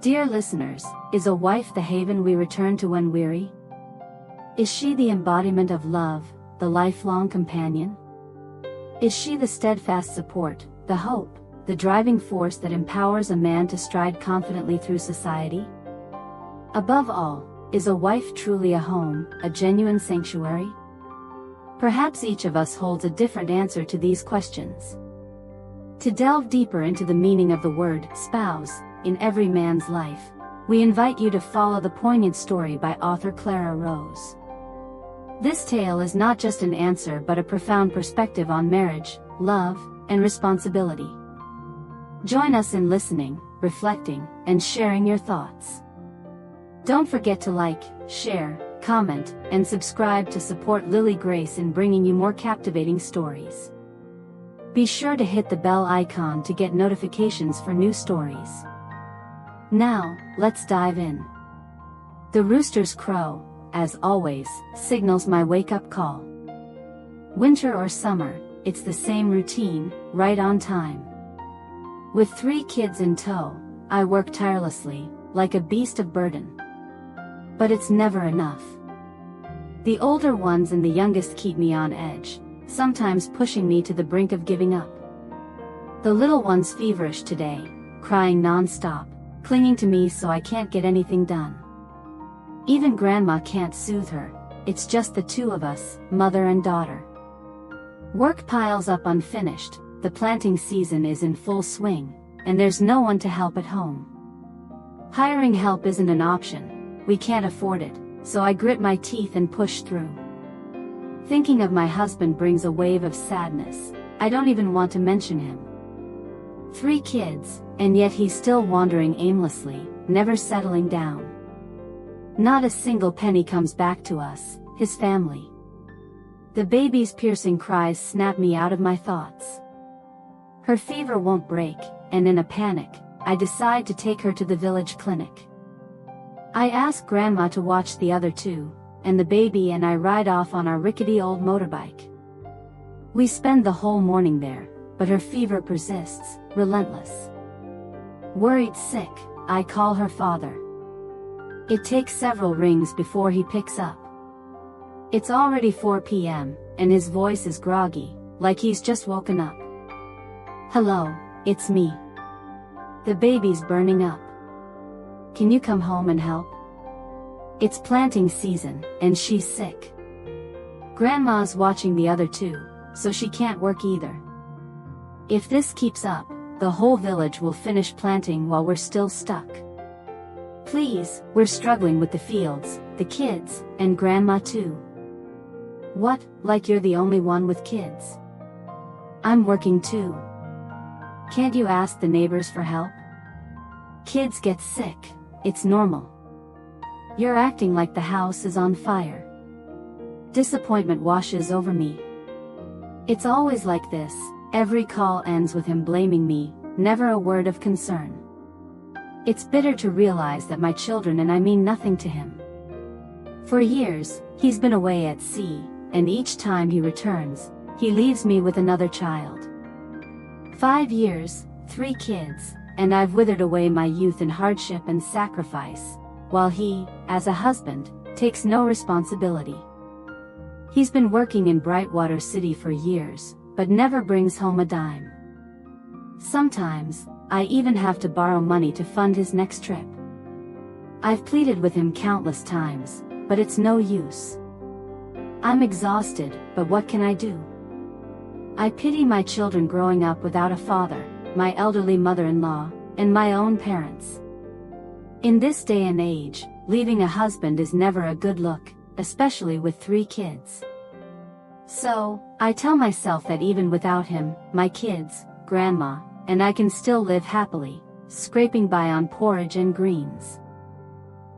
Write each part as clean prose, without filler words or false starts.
Dear listeners, is a wife the haven we return to when weary? Is she the embodiment of love, the lifelong companion? Is she the steadfast support, the hope, the driving force that empowers a man to stride confidently through society? Above all, is a wife truly a home, a genuine sanctuary? Perhaps each of us holds a different answer to these questions. To delve deeper into the meaning of the word spouse in every man's life, we invite you to follow the poignant story by author Clara Rose. This tale is not just an answer but a profound perspective on marriage, love, and responsibility. Join us in listening, reflecting, and sharing your thoughts. Don't forget to like, share, comment, and subscribe to support Lily Grace in bringing you more captivating stories. Be sure to hit the bell icon to get notifications for new stories. Now, let's dive in. The rooster's crow, as always, signals my wake-up call. Winter or summer, it's the same routine, right on time. With 3 kids in tow, I work tirelessly, like a beast of burden. But it's never enough. The older ones and the youngest keep me on edge, sometimes pushing me to the brink of giving up. The little one's feverish today, crying non-stop, clinging to me so I can't get anything done. Even Grandma can't soothe her, it's just the 2 of us, mother and daughter. Work piles up unfinished, the planting season is in full swing, and there's no one to help at home. Hiring help isn't an option, we can't afford it, so I grit my teeth and push through. Thinking of my husband brings a wave of sadness, I don't even want to mention him. 3 kids, and yet he's still wandering aimlessly, never settling down. Not a single penny comes back to us, his family. The baby's piercing cries snap me out of my thoughts. Her fever won't break, and in a panic, I decide to take her to the village clinic. I ask Grandma to watch the other 2, and the baby and I ride off on our rickety old motorbike. We spend the whole morning there, but her fever persists, relentless. Worried sick, I call her father. It takes several rings before he picks up. It's already 4 p.m., and his voice is groggy, like he's just woken up. Hello, it's me. The baby's burning up. Can you come home and help? It's planting season, and she's sick. Grandma's watching the other 2, so she can't work either. If this keeps up, the whole village will finish planting while we're still stuck. Please, we're struggling with the fields, the kids, and Grandma too. What, like you're the only one with kids? I'm working too. Can't you ask the neighbors for help? Kids get sick, it's normal. You're acting like the house is on fire. Disappointment washes over me. It's always like this, every call ends with him blaming me, never a word of concern. It's bitter to realize that my children and I mean nothing to him. For years, he's been away at sea, and each time he returns, he leaves me with another child. 5 years, 3 kids, and I've withered away my youth in hardship and sacrifice, while he, as a husband, takes no responsibility. He's been working in Brightwater City for years, but never brings home a dime. Sometimes, I even have to borrow money to fund his next trip. I've pleaded with him countless times, but it's no use. I'm exhausted, but what can I do? I pity my children growing up without a father, my elderly mother-in-law, and my own parents. In this day and age, leaving a husband is never a good look, especially with 3 kids. So, I tell myself that even without him, my kids, Grandma, and I can still live happily, scraping by on porridge and greens.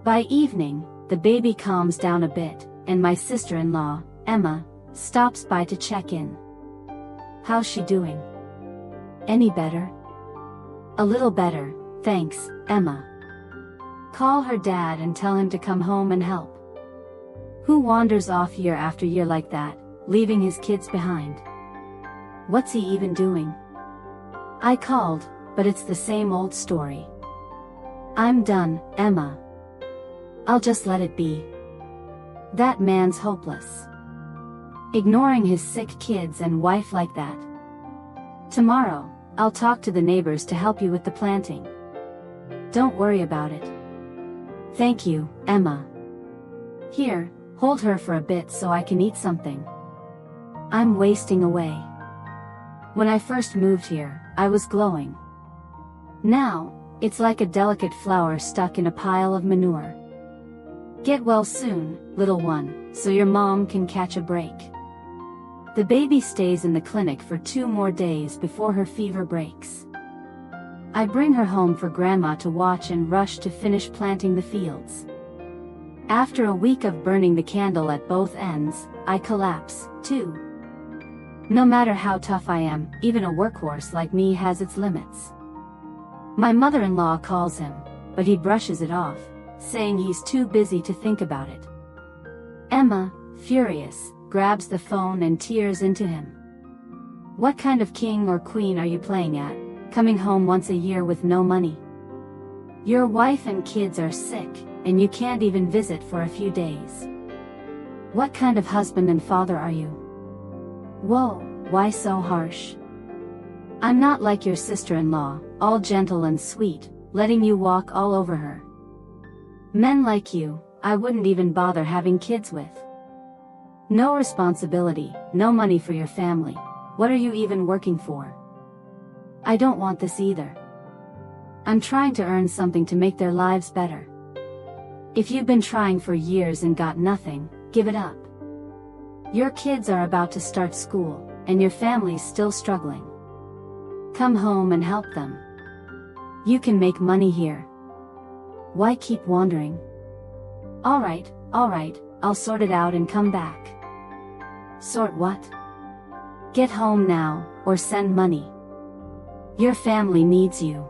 By evening, the baby calms down a bit, and my sister-in-law, Emma, stops by to check in. How's she doing? Any better? A little better, thanks, Emma. Call her dad and tell him to come home and help. Who wanders off year after year like that, leaving his kids behind? What's he even doing? I called, but it's the same old story. I'm done, Emma. I'll just let it be. That man's hopeless. Ignoring his sick kids and wife like that. Tomorrow, I'll talk to the neighbors to help you with the planting. Don't worry about it. Thank you, Emma. Here, hold her for a bit so I can eat something. I'm wasting away. When I first moved here, I was glowing. Now, it's like a delicate flower stuck in a pile of manure. Get well soon, little one, so your mom can catch a break. The baby stays in the clinic for 2 more days before her fever breaks. I bring her home for Grandma to watch and rush to finish planting the fields. After a week of burning the candle at both ends, I collapse, too. No matter how tough I am, even a workhorse like me has its limits. My mother-in-law calls him, but he brushes it off, saying he's too busy to think about it. Emma, furious, grabs the phone and tears into him. What kind of king or queen are you playing at, coming home once a year with no money? Your wife and kids are sick, and you can't even visit for a few days. What kind of husband and father are you? Whoa, why so harsh? I'm not like your sister-in-law, all gentle and sweet, letting you walk all over her. Men like you, I wouldn't even bother having kids with. No responsibility, no money for your family. What are you even working for? I don't want this either. I'm trying to earn something to make their lives better. If you've been trying for years and got nothing, give it up. Your kids are about to start school, and your family's still struggling. Come home and help them. You can make money here. Why keep wandering? Alright, I'll sort it out and come back. Sort what? Get home now, or send money. Your family needs you.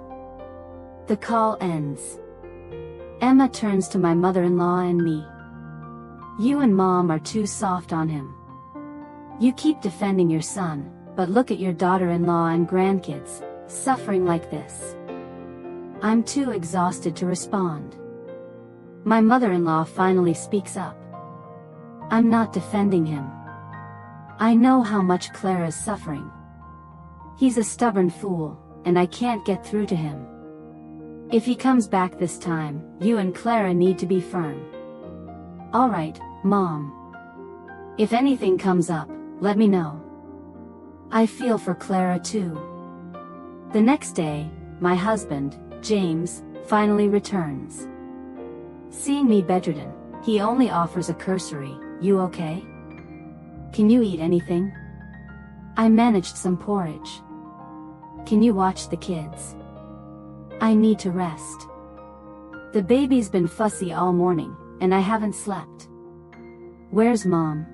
The call ends. Emma turns to my mother-in-law and me. You and Mom are too soft on him. You keep defending your son, but look at your daughter-in-law and grandkids, suffering like this. I'm too exhausted to respond. My mother-in-law finally speaks up. I'm not defending him. I know how much Clara's suffering. He's a stubborn fool, and I can't get through to him. If he comes back this time, you and Clara need to be firm. Alright, Mom. If anything comes up, let me know. I feel for Clara too. The next day, my husband, James, finally returns. Seeing me bedridden, he only offers a cursory, "You okay? Can you eat anything? I managed some porridge. Can you watch the kids? I need to rest. The baby's been fussy all morning, and I haven't slept. Where's Mom?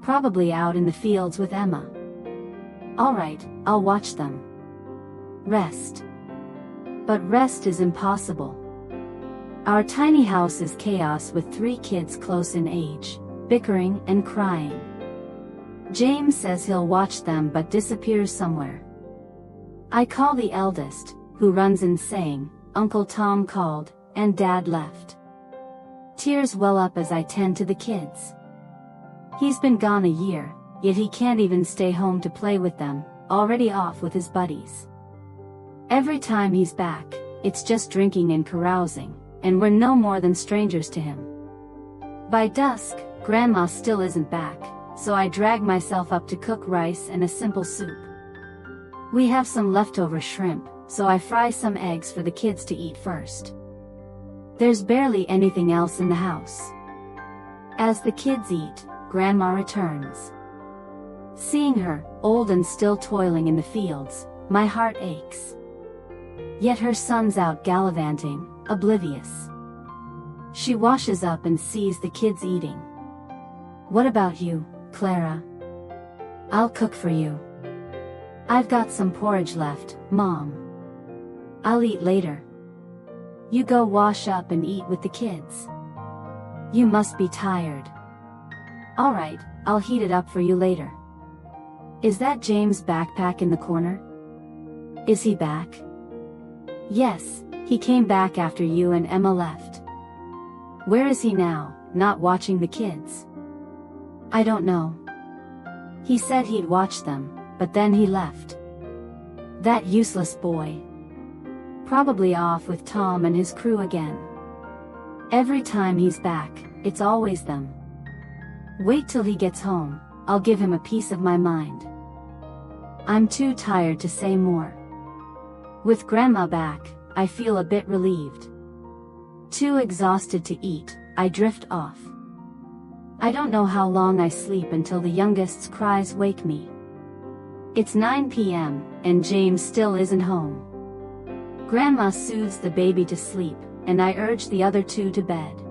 Probably out in the fields with Emma. Alright, I'll watch them. Rest. But rest is impossible. Our tiny house is chaos with 3 kids close in age, bickering and crying. James says he'll watch them but disappears somewhere. I call the eldest, who runs in saying, "Uncle Tom called, and Dad left." Tears well up as I tend to the kids. He's been gone a year, yet he can't even stay home to play with them, already off with his buddies. Every time he's back, it's just drinking and carousing, and we're no more than strangers to him. By dusk, Grandma still isn't back, so I drag myself up to cook rice and a simple soup. We have some leftover shrimp, so I fry some eggs for the kids to eat first. There's barely anything else in the house. As the kids eat, Grandma returns. Seeing her, old and still toiling in the fields, my heart aches. Yet her son's out gallivanting, oblivious. She washes up and sees the kids eating. "What about you, Clara? I'll cook for you. I've got some porridge left, Mom. I'll eat later. You go wash up and eat with the kids. You must be tired. Alright, I'll heat it up for you later." Is that James' backpack in the corner? Is he back? Yes, He came back after you and Emma left. Where is he now, not watching the kids? I don't know. He said he'd watch them, but then he left. That useless boy. Probably off with Tom and his crew again. Every time he's back, it's always them. Wait till he gets home, I'll give him a piece of my mind. I'm too tired to say more. With Grandma back, I feel a bit relieved. Too exhausted to eat, I drift off. I don't know how long I sleep until the youngest's cries wake me. It's 9 p.m., and James still isn't home. Grandma soothes the baby to sleep, and I urge the other two to bed.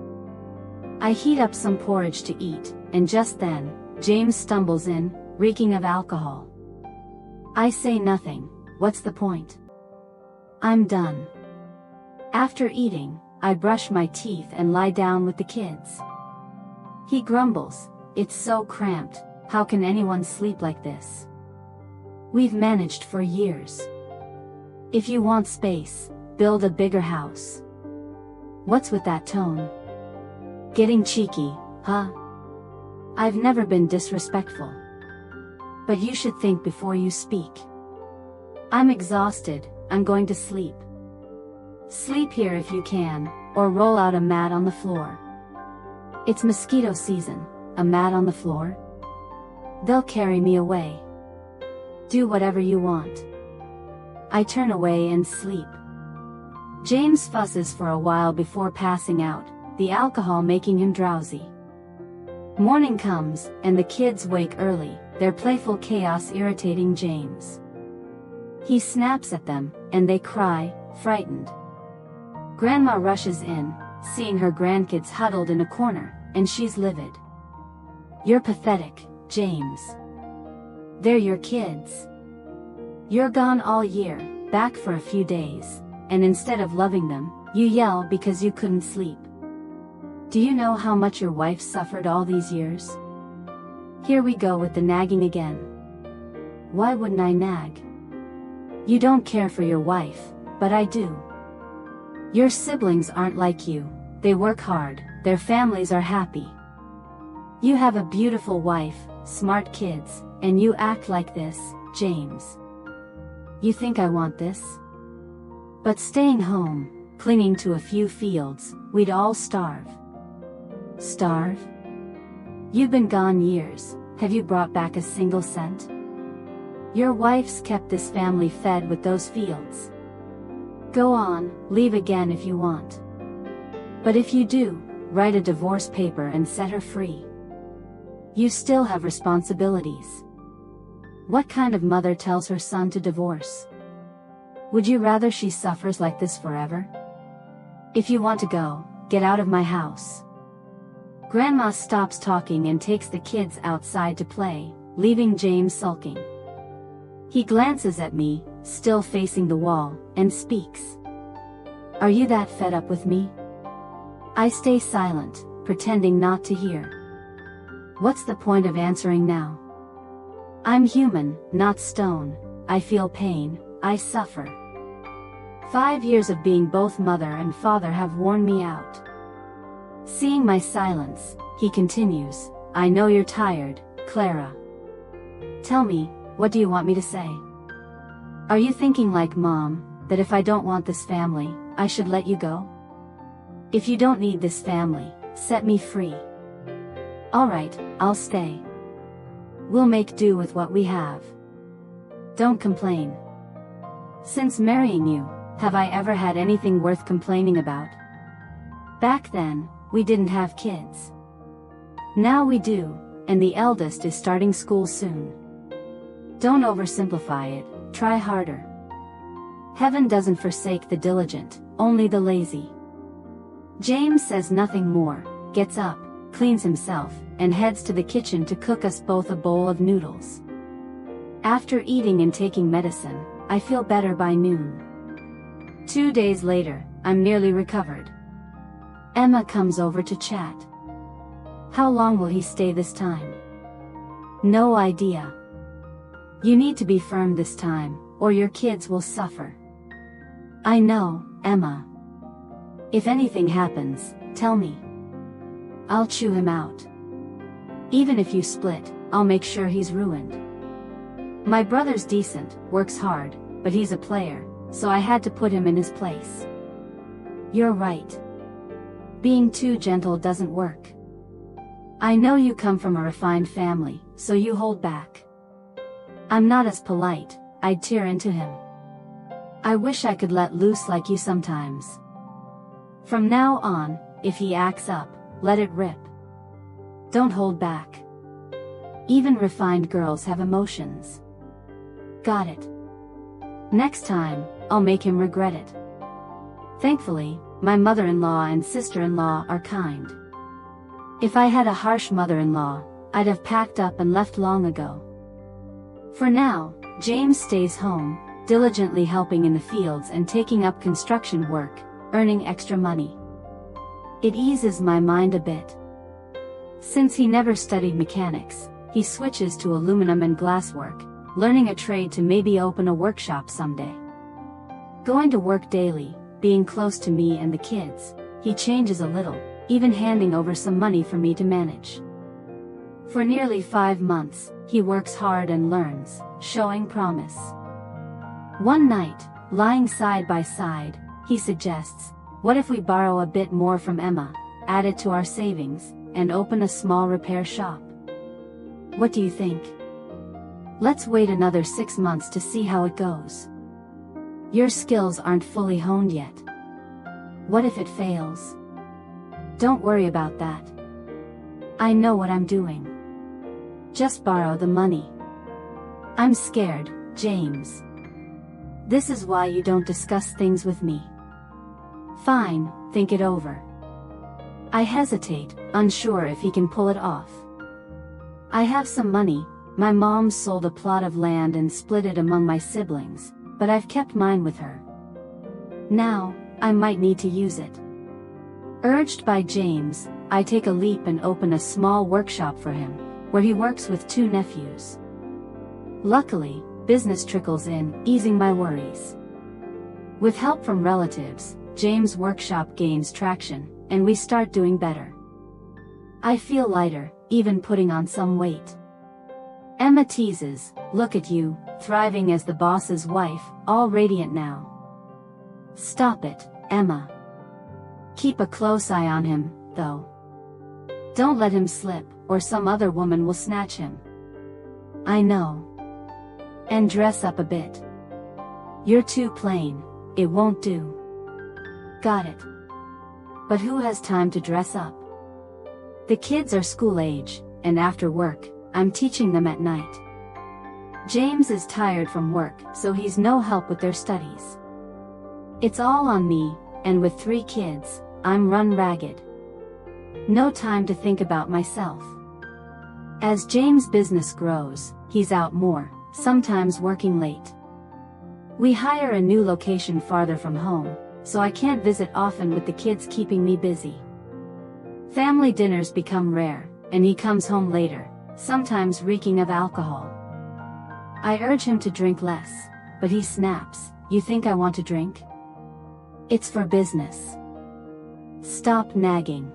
I heat up some porridge to eat, and just then, James stumbles in, reeking of alcohol. I say nothing. What's the point? I'm done. After eating, I brush my teeth and lie down with the kids. He grumbles, "It's so cramped, how can anyone sleep like this? We've managed for years. If you want space, build a bigger house." What's with that tone? Getting cheeky, huh? I've never been disrespectful. But you should think before you speak. I'm exhausted, I'm going to sleep. Sleep here if you can, or roll out a mat on the floor. It's mosquito season, a mat on the floor? They'll carry me away. Do whatever you want. I turn away and sleep. James fusses for a while before passing out, the alcohol making him drowsy. Morning comes, and the kids wake early, their playful chaos irritating James. He snaps at them, and they cry, frightened. Grandma rushes in, seeing her grandkids huddled in a corner, and she's livid. "You're pathetic, James. They're your kids. You're gone all year, back for a few days, and instead of loving them, you yell because you couldn't sleep. Do you know how much your wife suffered all these years?" Here we go with the nagging again. Why wouldn't I nag? You don't care for your wife, but I do. Your siblings aren't like you, they work hard, their families are happy. You have a beautiful wife, smart kids, and you act like this, James. You think I want this? But staying home, clinging to a few fields, we'd all starve. Starve? You've been gone years, have you brought back a single cent? Your wife's kept this family fed with those fields. Go on, leave again if you want. But if you do, write a divorce paper and set her free. You still have responsibilities. What kind of mother tells her son to divorce? Would you rather she suffers like this forever? If you want to go, get out of my house. Grandma stops talking and takes the kids outside to play, leaving James sulking. He glances at me, still facing the wall, and speaks. Are you that fed up with me? I stay silent, pretending not to hear. What's the point of answering now? I'm human, not stone. I feel pain, I suffer. 5 years of being both mother and father have worn me out. Seeing my silence, he continues, I know you're tired, Clara. Tell me, what do you want me to say? Are you thinking like Mom, that if I don't want this family, I should let you go? If you don't need this family, set me free. Alright, I'll stay. We'll make do with what we have. Don't complain. Since marrying you, have I ever had anything worth complaining about? Back then, we didn't have kids. Now we do, and the eldest is starting school soon. Don't oversimplify it, try harder. Heaven doesn't forsake the diligent, only the lazy. James says nothing more, gets up, cleans himself, and heads to the kitchen to cook us both a bowl of noodles. After eating and taking medicine, I feel better by noon. 2 days later, I'm nearly recovered. Emma comes over to chat. How long will he stay this time? No idea. You need to be firm this time, or your kids will suffer. I know, Emma. If anything happens, tell me. I'll chew him out. Even if you split, I'll make sure he's ruined. My brother's decent, works hard, but he's a player, so I had to put him in his place. You're right. Being too gentle doesn't work. I know you come from a refined family, so you hold back. I'm not as polite, I'd tear into him. I wish I could let loose like you sometimes. From now on, if he acts up, let it rip. Don't hold back. Even refined girls have emotions. Got it. Next time, I'll make him regret it. Thankfully, my mother-in-law and sister-in-law are kind. If I had a harsh mother-in-law, I'd have packed up and left long ago. For now, James stays home, diligently helping in the fields and taking up construction work, earning extra money. It eases my mind a bit. Since he never studied mechanics, he switches to aluminum and glasswork, learning a trade to maybe open a workshop someday. Going to work daily, being close to me and the kids, he changes a little, even handing over some money for me to manage. For nearly 5 months, he works hard and learns, showing promise. One night, lying side by side, he suggests, what if we borrow a bit more from Emma, add it to our savings, and open a small repair shop? What do you think? Let's wait another 6 months to see how it goes. Your skills aren't fully honed yet. What if it fails? Don't worry about that. I know what I'm doing. Just borrow the money. I'm scared, James. This is why you don't discuss things with me. Fine, think it over. I hesitate, unsure if he can pull it off. I have some money. My mom sold a plot of land and split it among my siblings, but I've kept mine with her. Now, I might need to use it. Urged by James, I take a leap and open a small workshop for him, where he works with 2 nephews. Luckily, business trickles in, easing my worries. With help from relatives, James' workshop gains traction, and we start doing better. I feel lighter, even putting on some weight. Emma teases, look at you, thriving as the boss's wife, all radiant now. Stop it, Emma. Keep a close eye on him, though. Don't let him slip, or some other woman will snatch him. I know. And dress up a bit. You're too plain, it won't do. Got it. But who has time to dress up? The kids are school age, and after work, I'm teaching them at night. James is tired from work, so he's no help with their studies. It's all on me, and with 3 kids, I'm run ragged. No time to think about myself. As James' business grows, he's out more, sometimes working late. We hire a new location farther from home, so I can't visit often with the kids keeping me busy. Family dinners become rare, and he comes home later, sometimes reeking of alcohol. I urge him to drink less, but he snaps, you think I want to drink? It's for business. Stop nagging.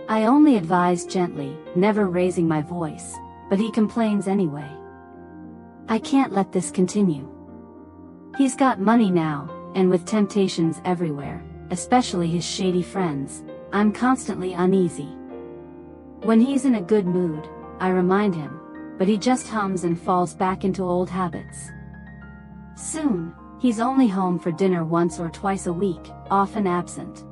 I only advise gently, never raising my voice, but he complains anyway. I can't let this continue. He's got money now, and with temptations everywhere, especially his shady friends, I'm constantly uneasy. When he's in a good mood, I remind him, but he just hums and falls back into old habits. Soon, he's only home for dinner once or twice a week, often absent.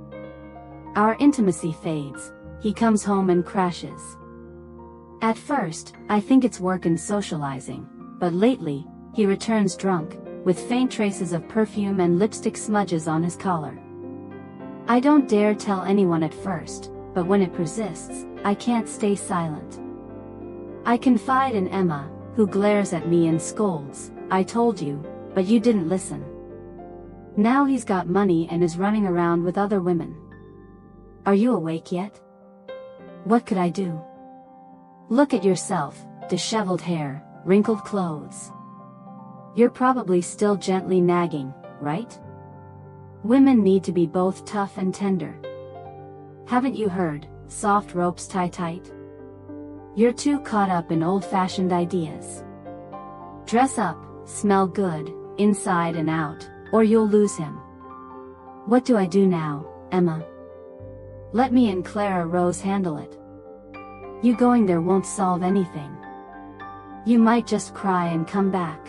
Our intimacy fades, he comes home and crashes. At first, I think it's work and socializing, but lately, he returns drunk, with faint traces of perfume and lipstick smudges on his collar. I don't dare tell anyone at first, but when it persists, I can't stay silent. I confide in Emma, who glares at me and scolds, I told you, but you didn't listen. Now he's got money and is running around with other women. Are you awake yet? What could I do? Look at yourself, disheveled hair, wrinkled clothes. You're probably still gently nagging, right? Women need to be both tough and tender. Haven't you heard, soft ropes tie tight? You're too caught up in old-fashioned ideas. Dress up, smell good, inside and out, or you'll lose him. What do I do now, Emma? Let me and Clara Rose handle it. You going there won't solve anything. You might just cry and come back.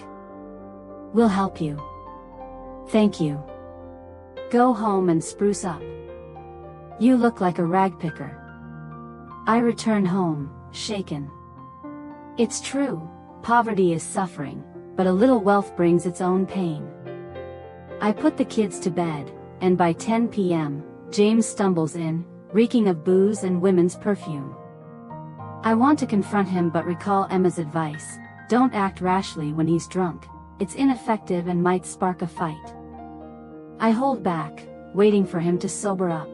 We'll help you. Thank you. Go home and spruce up. You look like a rag picker. I return home, shaken. It's true, poverty is suffering, but a little wealth brings its own pain. I put the kids to bed, and by 10 p.m., James stumbles in, reeking of booze and women's perfume. I want to confront him but recall Emma's advice: don't act rashly when he's drunk, it's ineffective and might spark a fight. I hold back, waiting for him to sober up.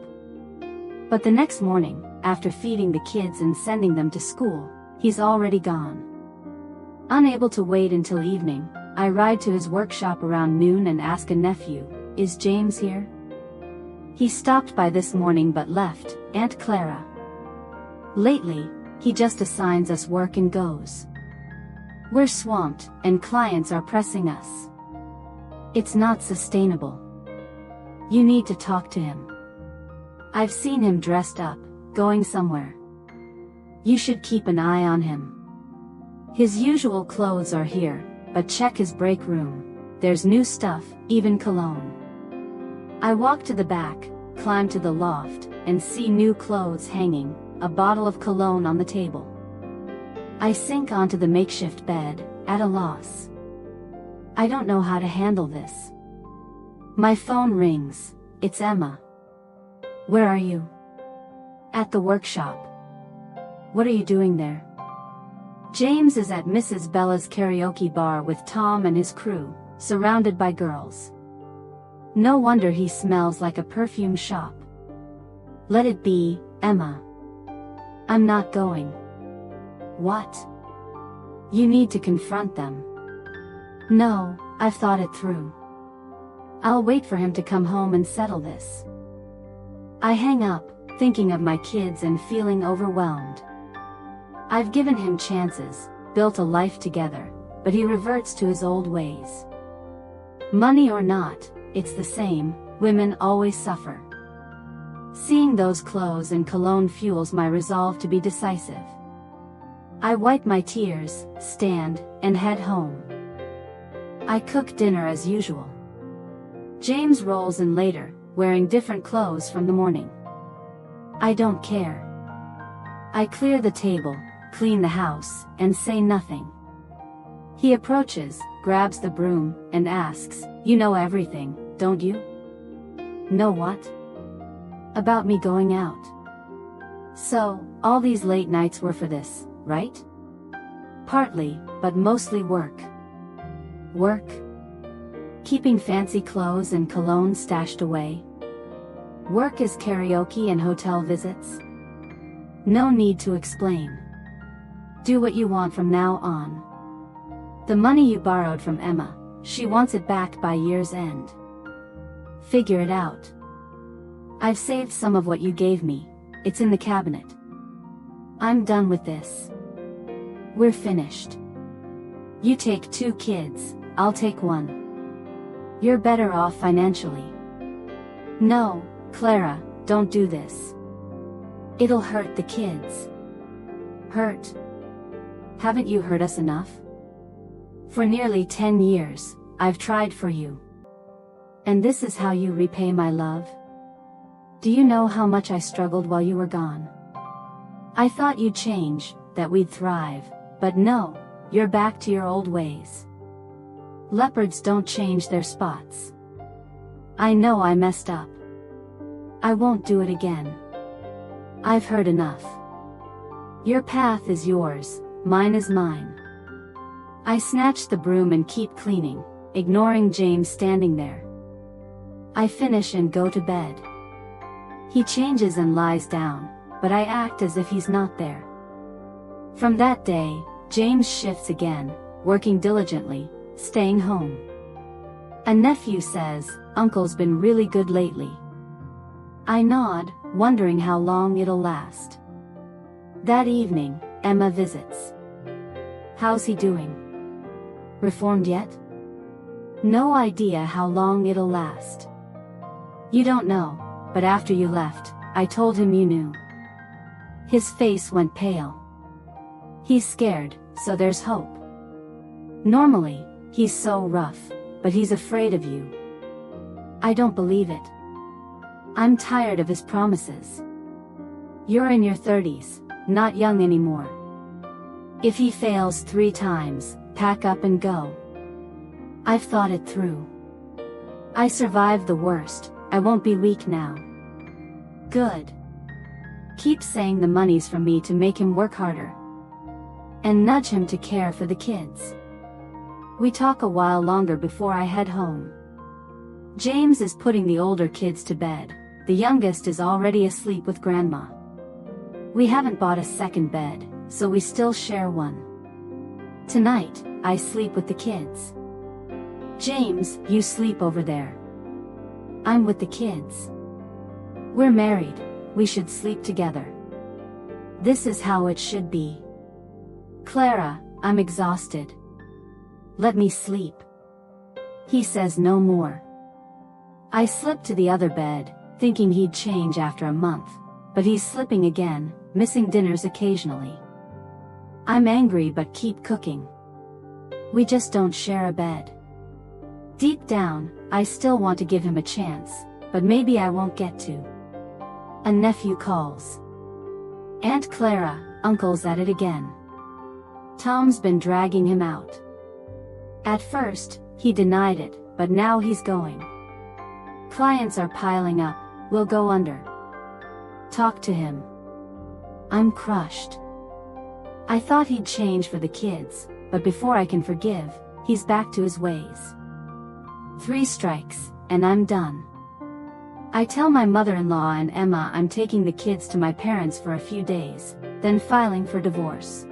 But the next morning, after feeding the kids and sending them to school, he's already gone. Unable to wait until evening, I ride to his workshop around noon and ask a nephew, "Is James here?" He stopped by this morning but left, Aunt Clara. Lately, he just assigns us work and goes. We're swamped, and clients are pressing us. It's not sustainable. You need to talk to him. I've seen him dressed up, going somewhere. You should keep an eye on him. His usual clothes are here, but check his break room. There's new stuff, even cologne. I walk to the back, climb to the loft, and see new clothes hanging, a bottle of cologne on the table. I sink onto the makeshift bed, at a loss. I don't know how to handle this. My phone rings. It's Emma. Where are you? At the workshop. What are you doing there? James is at Mrs. Bella's karaoke bar with Tom and his crew, surrounded by girls. No wonder he smells like a perfume shop. Let it be, Emma. I'm not going. What? You need to confront them. No, I've thought it through. I'll wait for him to come home and settle this. I hang up, thinking of my kids and feeling overwhelmed. I've given him chances, built a life together, but he reverts to his old ways. Money or not, it's the same, women always suffer. Seeing those clothes and cologne fuels my resolve to be decisive. I wipe my tears, stand, and head home. I cook dinner as usual. James rolls in later, wearing different clothes from the morning. I don't care. I clear the table, clean the house, and say nothing. He approaches, grabs the broom, and asks, "You know everything, don't you?" Know what? About me going out. So, all these late nights were for this, right? Partly, but mostly work. Work? Keeping fancy clothes and cologne stashed away. Work is karaoke and hotel visits. No need to explain. Do what you want from now on. The money you borrowed from Emma, she wants it back by year's end. Figure it out. I've saved some of what you gave me, it's in the cabinet. I'm done with this. We're finished. You take 2 kids, I'll take 1. You're better off financially. No, Clara, don't do this. It'll hurt the kids. Hurt? Haven't you hurt us enough? For nearly 10 years, I've tried for you. And this is how you repay my love? Do you know how much I struggled while you were gone? I thought you'd change, that we'd thrive, but no, you're back to your old ways. Leopards don't change their spots. I know I messed up. I won't do it again. I've heard enough. Your path is yours, mine is mine. I snatch the broom and keep cleaning, ignoring James standing there. I finish and go to bed. He changes and lies down, but I act as if he's not there. From that day, James shifts again, working diligently, staying home. A nephew says, "Uncle's been really good lately." I nod, wondering how long it'll last. That evening, Emma visits. "How's he doing? Reformed yet?" "No idea how long it'll last." "You don't know, but after you left, I told him you knew." His face went pale. "He's scared, so there's hope." "Normally, he's so rough, but he's afraid of you." "I don't believe it. I'm tired of his promises." "You're in your 30s, not young anymore. If he fails 3 times, pack up and go." "I've thought it through. I survived the worst, I won't be weak now." "Good. Keep saying the money's for me to make him work harder. And nudge him to care for the kids." We talk a while longer before I head home. James is putting the older kids to bed. The youngest is already asleep with Grandma. We haven't bought a second bed, so we still share one. Tonight, I sleep with the kids. "James, you sleep over there." "I'm with the kids. We're married, we should sleep together. This is how it should be." "Clara, I'm exhausted. Let me sleep." He says no more. I slip to the other bed, thinking he'd change after a month, but he's slipping again, missing dinners occasionally. I'm angry but keep cooking. We just don't share a bed. Deep down, I still want to give him a chance, but maybe I won't get to. A nephew calls. "Aunt Clara, Uncle's at it again. Tom's been dragging him out." At first, he denied it, but now he's going. "Clients are piling up, we'll go under. Talk to him." I'm crushed. I thought he'd change for the kids, but before I can forgive, he's back to his ways. 3 strikes, and I'm done. I tell my mother-in-law and Emma I'm taking the kids to my parents for a few days, then filing for divorce.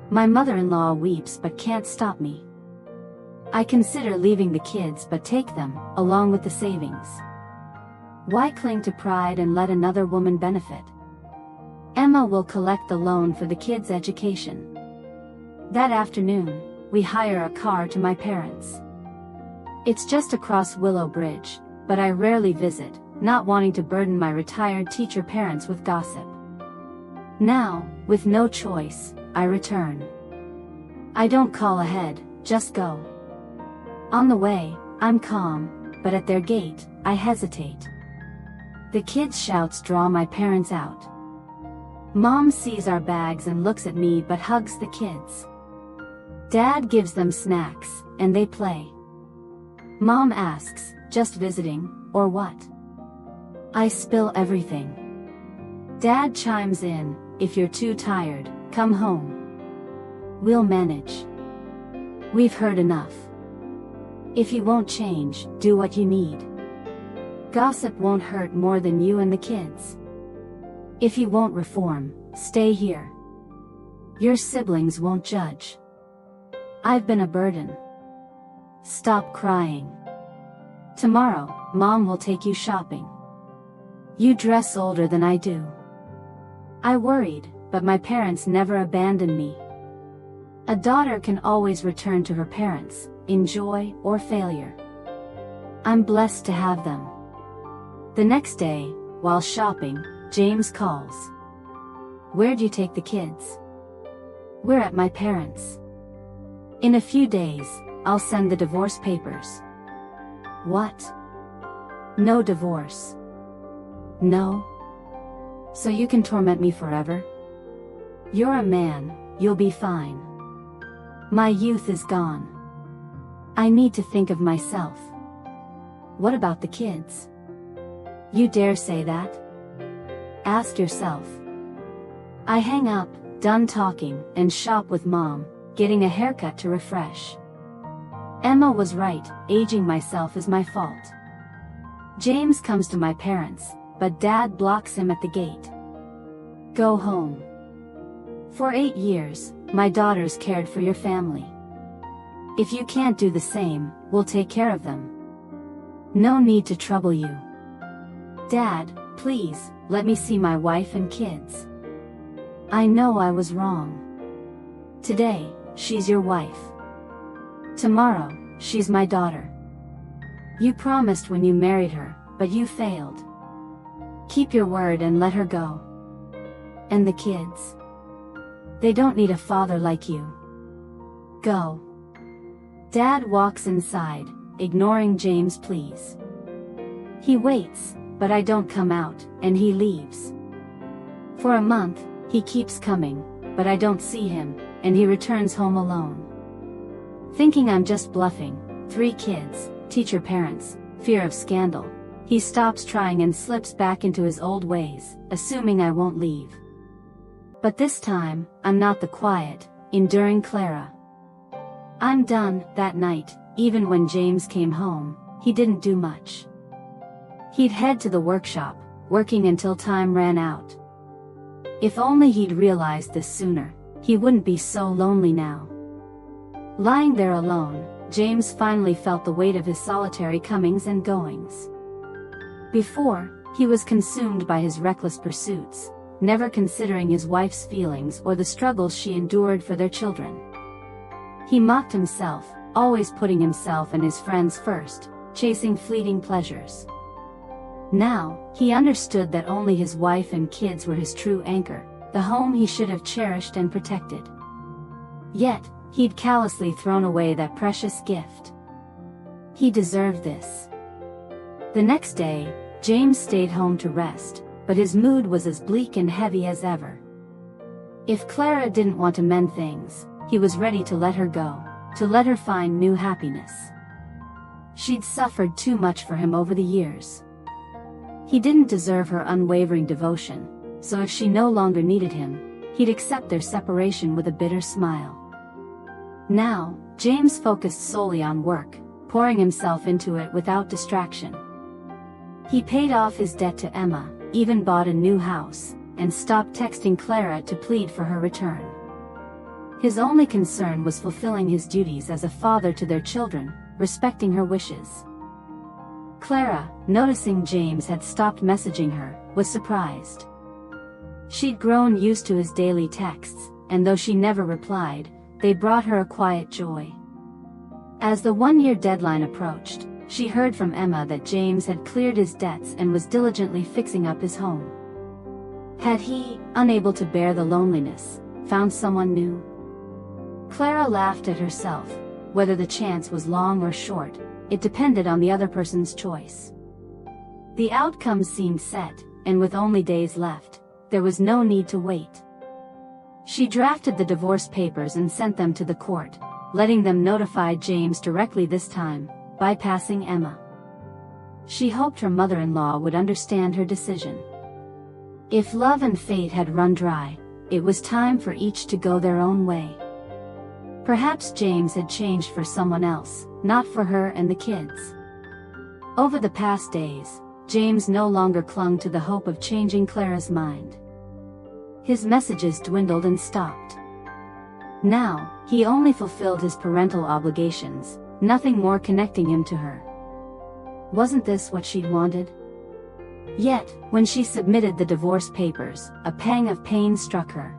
My mother-in-law weeps but can't stop me. I consider leaving the kids but take them, along with the savings. Why cling to pride and let another woman benefit? Emma will collect the loan for the kids' education. That afternoon, we hire a car to my parents. It's just across Willow Bridge, but I rarely visit, not wanting to burden my retired teacher parents with gossip. Now, with no choice, I return. I don't call ahead, just go. On the way, I'm calm, but at their gate, I hesitate. The kids' shouts draw my parents out. Mom sees our bags and looks at me but hugs the kids. Dad gives them snacks, and they play. Mom asks, "Just visiting, or what?" I spill everything. Dad chimes in, "If you're too tired, come home. We'll manage. We've heard enough. If you won't change, do what you need. Gossip won't hurt more than you and the kids. If you won't reform, stay here. Your siblings won't judge. I've been a burden. Stop crying. Tomorrow, Mom will take you shopping. You dress older than I do." I worried, but my parents never abandoned me. A daughter can always return to her parents, in joy or failure. I'm blessed to have them. The next day, while shopping, James calls. "Where'd you take the kids?" "We're at my parents'. In a few days, I'll send the divorce papers." "What? No divorce?" "No. So you can torment me forever? You're a man, you'll be fine. My youth is gone. I need to think of myself." "What about the kids?" "You dare say that? Ask yourself." I hang up, done talking, and shop with Mom, getting a haircut to refresh. Emma was right, aging myself is my fault. James comes to my parents, but Dad blocks him at the gate. "Go home. For 8 years, my daughters cared for your family. If you can't do the same, we'll take care of them. No need to trouble you. Dad, please, let me see my wife and kids. I know I was wrong. Today, she's your wife. Tomorrow, she's my daughter. You promised when you married her, but you failed. Keep your word and let her go. And the kids? They don't need a father like you. Go. Dad walks inside, ignoring James' pleas. He waits, but I don't come out, and he leaves. For a month, he keeps coming, but I don't see him, and he returns home alone. Thinking I'm just bluffing, 3 kids, teacher parents, fear of scandal, he stops trying and slips back into his old ways, assuming I won't leave. But this time, I'm not the quiet, enduring Clara. I'm done. That night, even when James came home, he didn't do much. He'd head to the workshop, working until time ran out. If only he'd realized this sooner, he wouldn't be so lonely now. Lying there alone, James finally felt the weight of his solitary comings and goings. Before, he was consumed by his reckless pursuits, never considering his wife's feelings or the struggles she endured for their children. He mocked himself, always putting himself and his friends first, chasing fleeting pleasures. Now, he understood that only his wife and kids were his true anchor, the home he should have cherished and protected. Yet, he'd callously thrown away that precious gift. He deserved this. The next day, James stayed home to rest, but his mood was as bleak and heavy as ever. If Clara didn't want to mend things, he was ready to let her go, to let her find new happiness. She'd suffered too much for him over the years. He didn't deserve her unwavering devotion, so if she no longer needed him, he'd accept their separation with a bitter smile. Now, James focused solely on work, pouring himself into it without distraction. He paid off his debt to Emma, even bought a new house, and stopped texting Clara to plead for her return. His only concern was fulfilling his duties as a father to their children, respecting her wishes. Clara, noticing James had stopped messaging her, was surprised. She'd grown used to his daily texts, and though she never replied, they brought her a quiet joy. As the 1-year deadline approached, she heard from Emma that James had cleared his debts and was diligently fixing up his home. Had he, unable to bear the loneliness, found someone new? Clara laughed at herself. Whether the chance was long or short, it depended on the other person's choice. The outcome seemed set, and with only days left, there was no need to wait. She drafted the divorce papers and sent them to the court, letting them notify James directly this time, bypassing Emma. She hoped her mother-in-law would understand her decision. If love and fate had run dry, it was time for each to go their own way. Perhaps James had changed for someone else, not for her and the kids. Over the past days, James no longer clung to the hope of changing Clara's mind. His messages dwindled and stopped. Now, he only fulfilled his parental obligations, nothing more connecting him to her. Wasn't this what she'd wanted? Yet, when she submitted the divorce papers, a pang of pain struck her.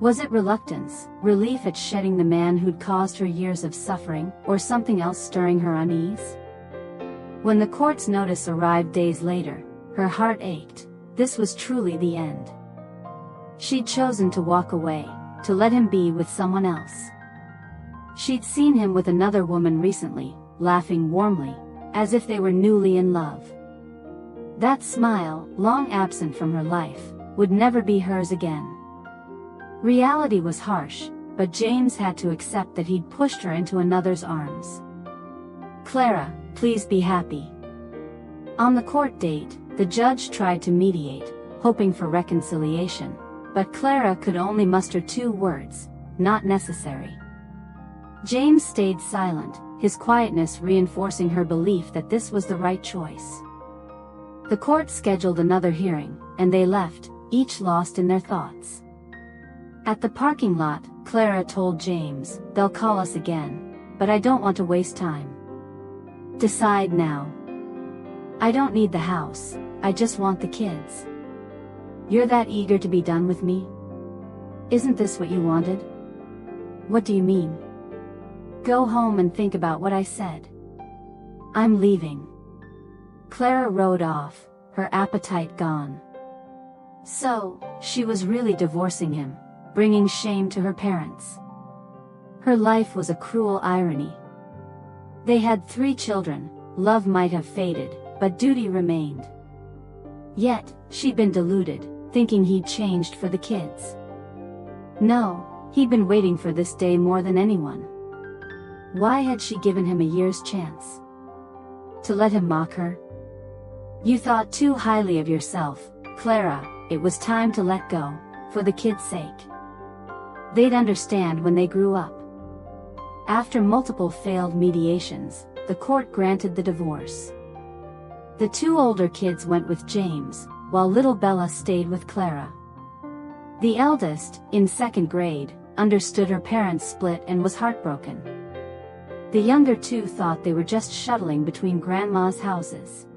Was it reluctance, relief at shedding the man who'd caused her years of suffering, or something else stirring her unease? When the court's notice arrived days later, her heart ached. This was truly the end. She'd chosen to walk away, to let him be with someone else. She'd seen him with another woman recently, laughing warmly, as if they were newly in love. That smile, long absent from her life, would never be hers again. Reality was harsh, but James had to accept that he'd pushed her into another's arms. Clara, please be happy. On the court date, the judge tried to mediate, hoping for reconciliation, but Clara could only muster 2 words, not necessary. James stayed silent, his quietness reinforcing her belief that this was the right choice. The court scheduled another hearing, and they left, each lost in their thoughts. At the parking lot, Clara told James, "They'll call us again." but I don't want to waste time. Decide now. I don't need the house, I just want the kids. You're that eager to be done with me? Isn't this what you wanted? What do you mean? Go home and think about what I said. I'm leaving. Clara rode off, her appetite gone. So, she was really divorcing him, bringing shame to her parents. Her life was a cruel irony. They had 3 children, love might have faded, but duty remained. Yet, she'd been deluded, thinking he'd changed for the kids. No, he'd been waiting for this day more than anyone. Why had she given him a year's chance? To let him mock her? You thought too highly of yourself, Clara. It was time to let go, for the kids' sake. They'd understand when they grew up. After multiple failed mediations, the court granted the divorce. The 2 older kids went with James, while little Bella stayed with Clara. The eldest, in 2nd grade, understood her parents' split and was heartbroken. The younger 2 thought they were just shuttling between grandma's houses.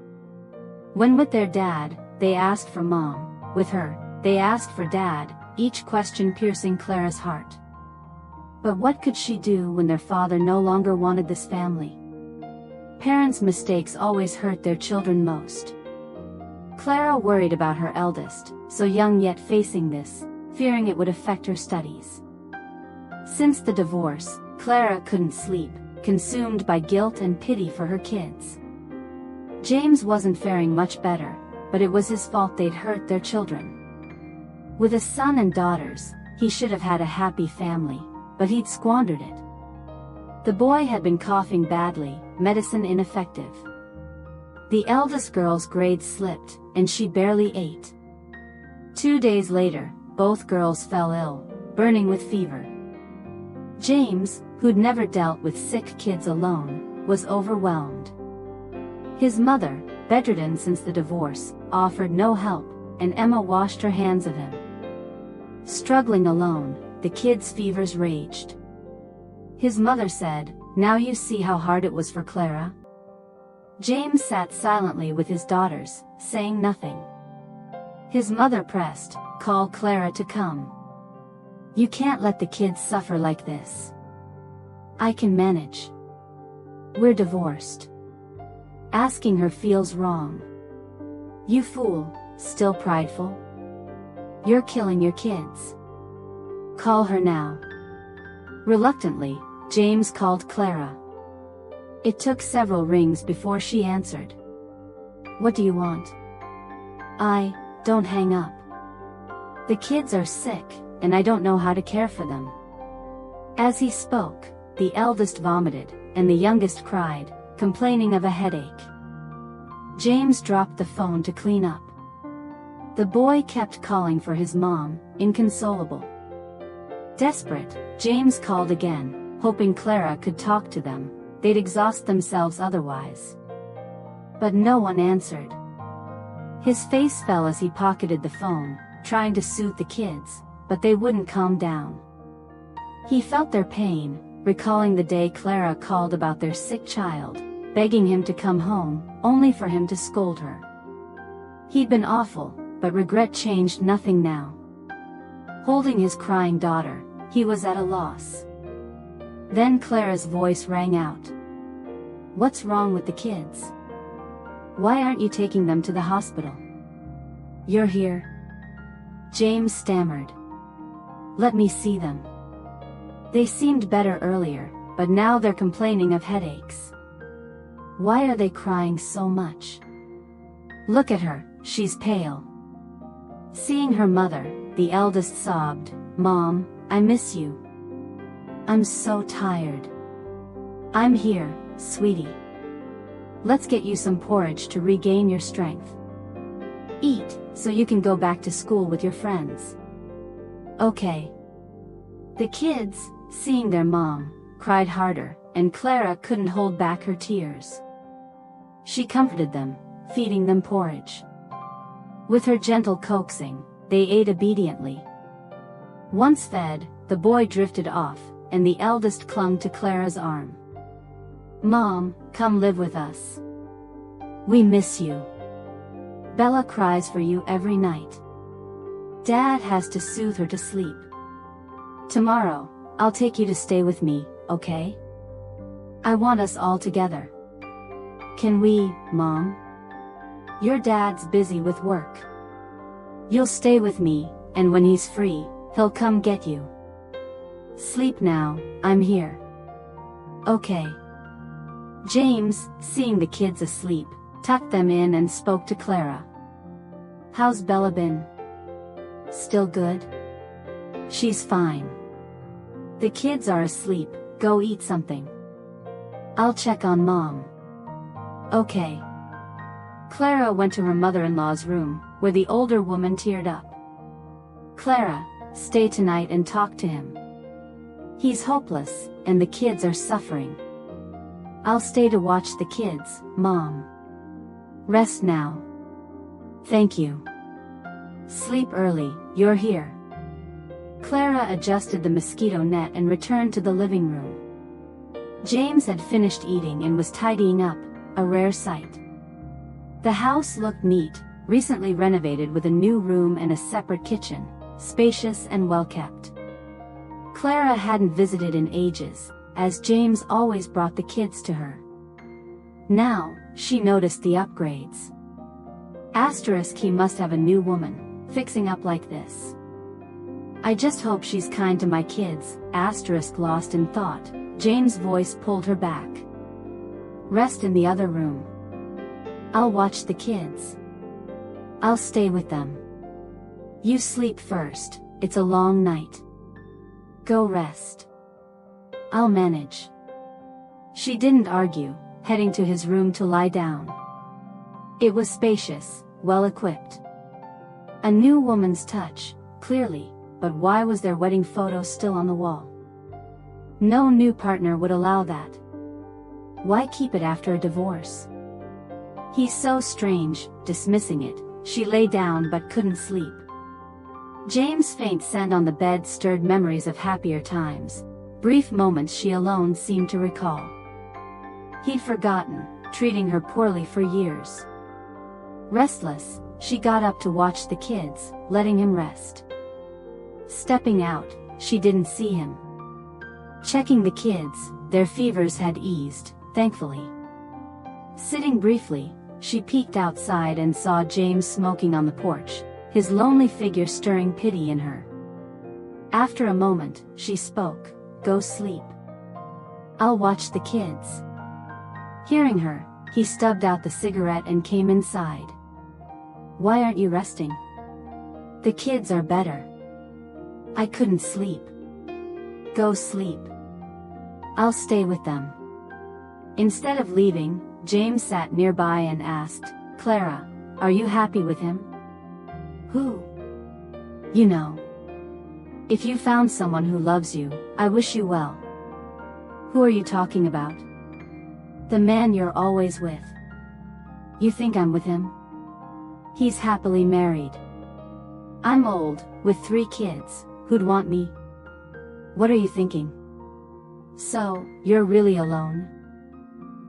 When with their dad, they asked for mom. With her, they asked for dad, each question piercing Clara's heart. But what could she do when their father no longer wanted this family? Parents' mistakes always hurt their children most. Clara worried about her eldest, so young yet facing this, fearing it would affect her studies. Since the divorce, Clara couldn't sleep, consumed by guilt and pity for her kids. James wasn't faring much better, but it was his fault they'd hurt their children. With a son and daughters, he should have had a happy family, but he'd squandered it. The boy had been coughing badly, medicine ineffective. The eldest girl's grades slipped, and she barely ate. 2 days later, both girls fell ill, burning with fever. James, who'd never dealt with sick kids alone, was overwhelmed. His mother, bedridden since the divorce, offered no help, and Emma washed her hands of him. Struggling alone, the kids' fevers raged. His mother said, "Now you see how hard it was for Clara?" James sat silently with his daughters, saying nothing. His mother pressed, "Call Clara to come. You can't let the kids suffer like this." "I can manage. We're divorced." Asking her feels wrong. "You fool, still prideful? You're killing your kids. Call her now." Reluctantly, James called Clara. It took several rings before she answered. "What do you want?" Don't hang up. The kids are sick, and I don't know how to care for them." As he spoke, the eldest vomited, and the youngest cried, complaining of a headache. James dropped the phone to clean up. The boy kept calling for his mom, inconsolable. Desperate, James called again, hoping Clara could talk to them. They'd exhaust themselves otherwise. But no one answered. His face fell as he pocketed the phone, trying to soothe the kids, but they wouldn't calm down. He felt their pain, recalling the day Clara called about their sick child, begging him to come home, only for him to scold her. He'd been awful, but regret changed nothing now. Holding his crying daughter, he was at a loss. Then Clara's voice rang out. "What's wrong with the kids? Why aren't you taking them to the hospital? You're here?" James stammered. "Let me see them. They seemed better earlier, but now they're complaining of headaches. Why are they crying so much? Look at her, she's pale." Seeing her mother, the eldest sobbed, "Mom, I miss you. I'm so tired." "I'm here, sweetie. Let's get you some porridge to regain your strength. Eat, so you can go back to school with your friends." "Okay." The kids, seeing their mom, cried harder, and Clara couldn't hold back her tears. She comforted them, feeding them porridge. With her gentle coaxing, they ate obediently. Once fed, the boy drifted off, and the eldest clung to Clara's arm. Mom, come live with us. We miss you. Bella cries for you every night. Dad has to soothe her to sleep. Tomorrow, I'll take you to stay with me, okay? I want us all together. Can we, Mom? Your dad's busy with work. You'll stay with me, and when he's free, he'll come get you. Sleep now, I'm here. Okay. James, seeing the kids asleep, tucked them in and spoke to Clara. How's Bella been? Still good? She's fine. The kids are asleep, go eat something. I'll check on Mom. Okay. Clara went to her mother-in-law's room, where the older woman teared up. Clara, stay tonight and talk to him. He's hopeless, and the kids are suffering. I'll stay to watch the kids, Mom. Rest now. Thank you. Sleep early, you're here. Clara adjusted the mosquito net and returned to the living room. James had finished eating and was tidying up, a rare sight. The house looked neat, recently renovated with a new room and a separate kitchen, spacious and well-kept. Clara hadn't visited in ages, as James always brought the kids to her. Now, she noticed the upgrades. He must have a new woman, fixing up like this. I just hope she's kind to my kids, lost in thought, James' voice pulled her back. Rest in the other room. I'll watch the kids. I'll stay with them. You sleep first, it's a long night. Go rest. I'll manage. She didn't argue, heading to his room to lie down. It was spacious, well-equipped. A new woman's touch, clearly, but why was their wedding photo still on the wall? No new partner would allow that. Why keep it after a divorce? He's so strange, dismissing it, she lay down but couldn't sleep. James' faint scent on the bed stirred memories of happier times, brief moments she alone seemed to recall. He'd forgotten, treating her poorly for years. Restless, she got up to watch the kids, letting him rest. Stepping out, she didn't see him. Checking the kids, their fevers had eased, thankfully. Sitting briefly, she peeked outside and saw James smoking on the porch, his lonely figure stirring pity in her. After a moment, she spoke, "Go sleep. I'll watch the kids." Hearing her, he stubbed out the cigarette and came inside. "Why aren't you resting?" "The kids are better. I couldn't sleep." "Go sleep. I'll stay with them." Instead of leaving, James sat nearby and asked, "Clara, are you happy with him?" "Who?" "You know. If you found someone who loves you, I wish you well." "Who are you talking about?" "The man you're always with." "You think I'm with him?" "He's happily married. I'm old, with 3 kids, who'd want me?" "What are you thinking?" "So, you're really alone?"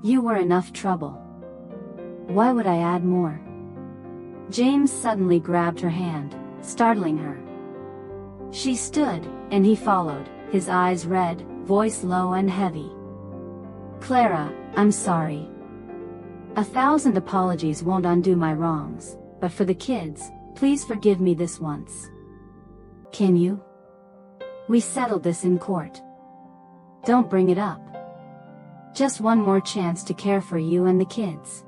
"You were enough trouble. Why would I add more?" James suddenly grabbed her hand, startling her. She stood, and he followed, his eyes red, voice low and heavy. "Clara, I'm sorry. 1,000 apologies won't undo my wrongs, but for the kids, please forgive me this once." "Can you?" "We settled this in court. Don't bring it up. Just one more chance to care for you and the kids.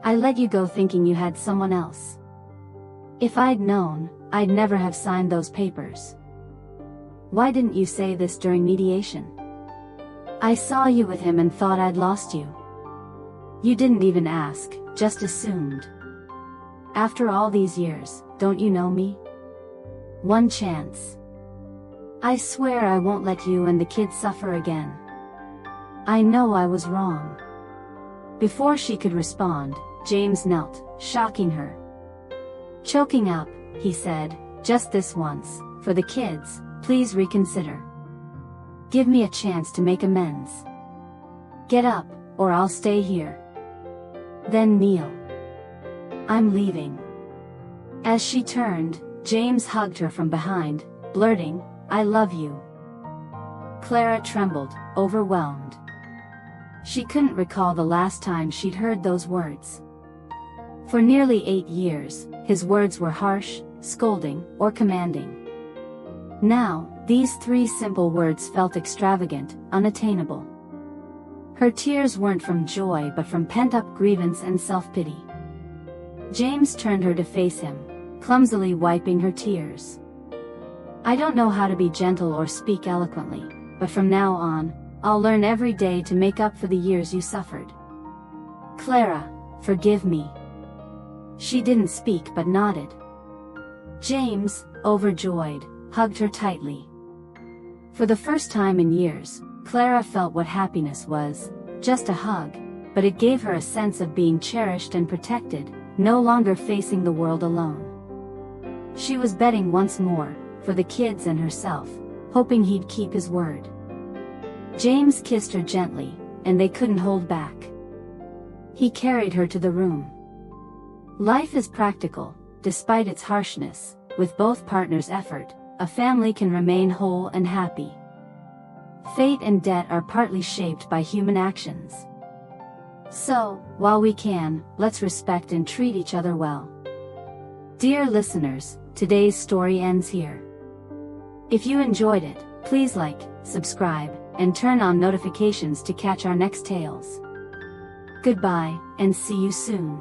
I let you go thinking you had someone else. If I'd known, I'd never have signed those papers. Why didn't you say this during mediation? I saw you with him and thought I'd lost you. You didn't even ask, just assumed. After all these years, don't you know me? One chance. I swear I won't let you and the kids suffer again. I know I was wrong." Before she could respond, James knelt, shocking her. Choking up, he said, "Just this once, for the kids, please reconsider. Give me a chance to make amends." Get up, or I'll stay here. Then kneel. I'm leaving. As she turned, James hugged her from behind, blurting, I love you. Clara trembled, overwhelmed. She couldn't recall the last time she'd heard those words. For nearly 8 years, his words were harsh, scolding, or commanding. Now, these 3 simple words felt extravagant, unattainable. Her tears weren't from joy but from pent-up grievance and self-pity. James turned her to face him, clumsily wiping her tears. I don't know how to be gentle or speak eloquently, but from now on, I'll learn every day to make up for the years you suffered. Clara, forgive me. She didn't speak but nodded. James, overjoyed, hugged her tightly. For the first time in years, Clara felt what happiness was, just a hug, but it gave her a sense of being cherished and protected, no longer facing the world alone. She was betting once more, for the kids and herself, hoping he'd keep his word. James kissed her gently, and they couldn't hold back. He carried her to the room. Life is practical, despite its harshness. With both partners' effort, a family can remain whole and happy. Fate and debt are partly shaped by human actions. So, while we can, let's respect and treat each other well. Dear listeners, today's story ends here. If you enjoyed it, please like, subscribe, and turn on notifications to catch our next tales. Goodbye, and see you soon.